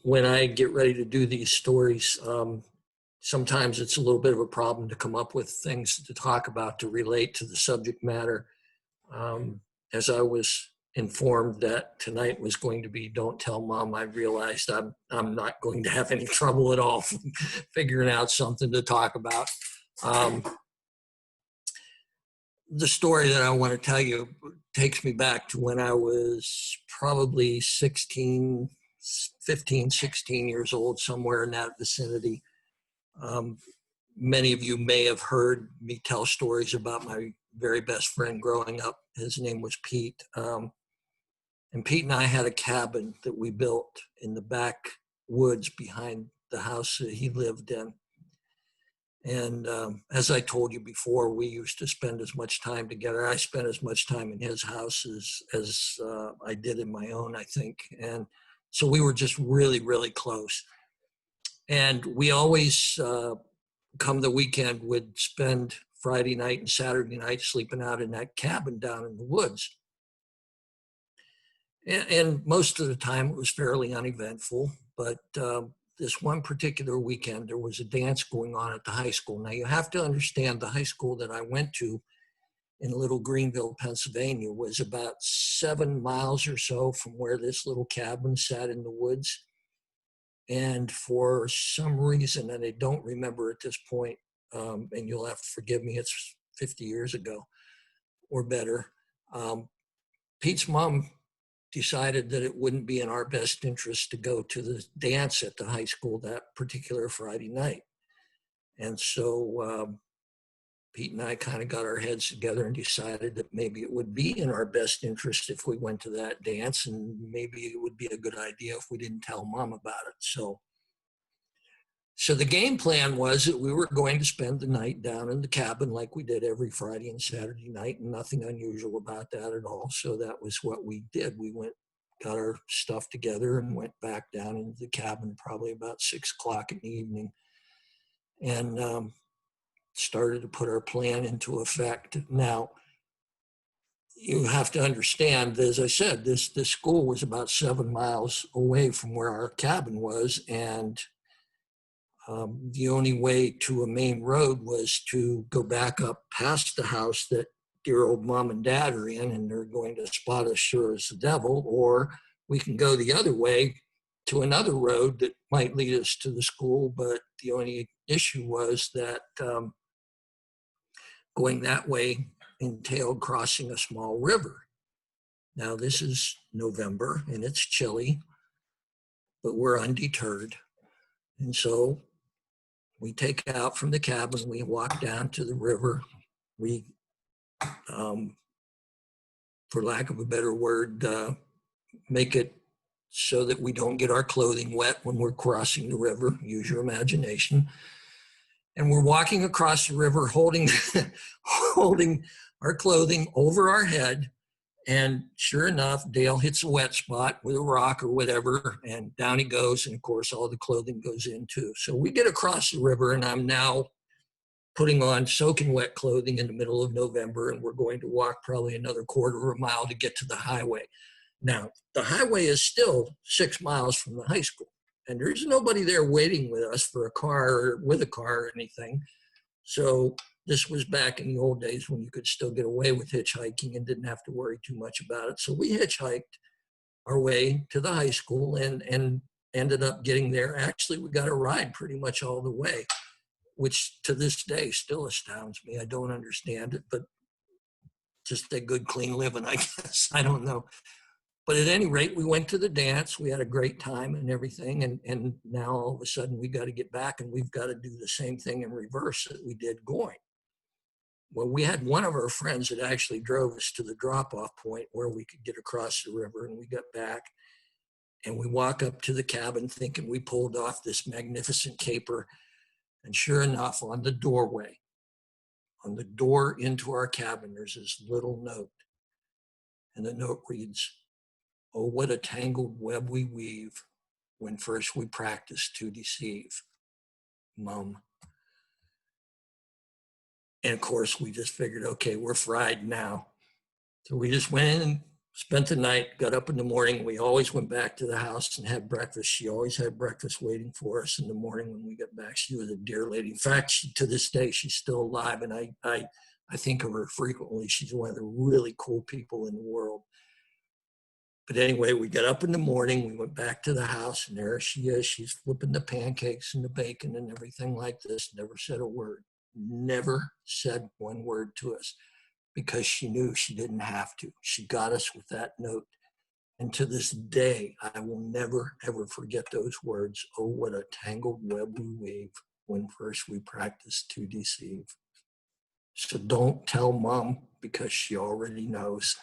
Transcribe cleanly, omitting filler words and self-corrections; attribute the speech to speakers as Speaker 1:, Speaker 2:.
Speaker 1: when I get ready to do these stories, sometimes it's a little bit of a problem to come up with things to talk about to relate to the subject matter. Um, as I was informed that tonight was going to be Don't Tell Mom, I realized I'm not going to have any trouble at all figuring out something to talk about. The story that I want to tell you takes me back to when I was probably 16, 15, 16 years old, somewhere in that vicinity. Um, Many of you may have heard me tell stories about my very best friend growing up. His name was Pete. And Pete and I had a cabin that we built in the backwoods behind the house that he lived in. And as I told you before, we used to spend as much time together. I spent as much time in his house as I did in my own, I think. And so we were just really, really close. And we always, come the weekend, would spend Friday night and Saturday night sleeping out in that cabin down in the woods. And most of the time it was fairly uneventful, but this one particular weekend, there was a dance going on at the high school. Now, you have to understand the high school that I went to in Little Greenville, Pennsylvania, was about 7 miles or so from where this little cabin sat in the woods. And for some reason, and I don't remember at this point, and you'll have to forgive me, it's 50 years ago or better, Pete's mom decided that it wouldn't be in our best interest to go to the dance at the high school that particular Friday night. And so Pete and I kind of got our heads together and decided that maybe it would be in our best interest if we went to that dance, and maybe it would be a good idea if we didn't tell Mom about it. So the game plan was that we were going to spend the night down in the cabin like we did every Friday and Saturday night, and nothing unusual about that at all. So that was what we did. We got our stuff together and went back down into the cabin probably about 6 o'clock in the evening, and started to put our plan into effect. Now, you have to understand, as I said, this school was about 7 miles away from where our cabin was, and the only way to a main road was to go back up past the house that dear old Mom and Dad are in, and they're going to spot us sure as the devil, or we can go the other way to another road that might lead us to the school. But the only issue was that going that way entailed crossing a small river. Now, this is November and it's chilly, but we're undeterred. And so we take out from the cabin, we walk down to the river. We, for lack of a better word, make it so that we don't get our clothing wet when we're crossing the river. Use your imagination. And we're walking across the river holding, holding our clothing over our head. And sure enough, Dale hits a wet spot with a rock or whatever, and down he goes. And of course, all the clothing goes in too. So we get across the river, and I'm now putting on soaking wet clothing in the middle of November, and we're going to walk probably another quarter of a mile to get to the highway. Now, the highway is still 6 miles from the high school, and there's nobody there waiting with us for a car or with a car or anything. So this was back in the old days when you could still get away with hitchhiking and didn't have to worry too much about it. So we hitchhiked our way to the high school and ended up getting there. Actually, we got a ride pretty much all the way, which to this day still astounds me. I don't understand it, but just a good, clean living, I guess. I don't know. But at any rate, we went to the dance. We had a great time and everything. And now all of a sudden we got to get back, and we've got to do the same thing in reverse that we did going. Well, we had one of our friends that actually drove us to the drop-off point where we could get across the river, and we got back and we walk up to the cabin thinking we pulled off this magnificent caper. And sure enough, on the doorway, on the door into our cabin, there's this little note. And the note reads, "Oh, what a tangled web we weave when first we practice to deceive, Mom." And of course, we just figured, okay, we're fried now. So we just went in and Spent the night, got up in the morning. We always went back to the house and had breakfast. She always had breakfast waiting for us in the morning when we got back. She was a dear lady. In fact, to this day, she's still alive, and I think of her frequently. She's one of the really cool people in the world. But anyway, we got up in the morning, we went back to the house, and there she is. She's flipping the pancakes and the bacon and everything like this. Never said a word. Never said one word to us because she knew she didn't have to. She got us with that note. And to this day, I will never, ever forget those words. Oh, what a tangled web we weave when first we practice to deceive. So don't tell mom because she already knows.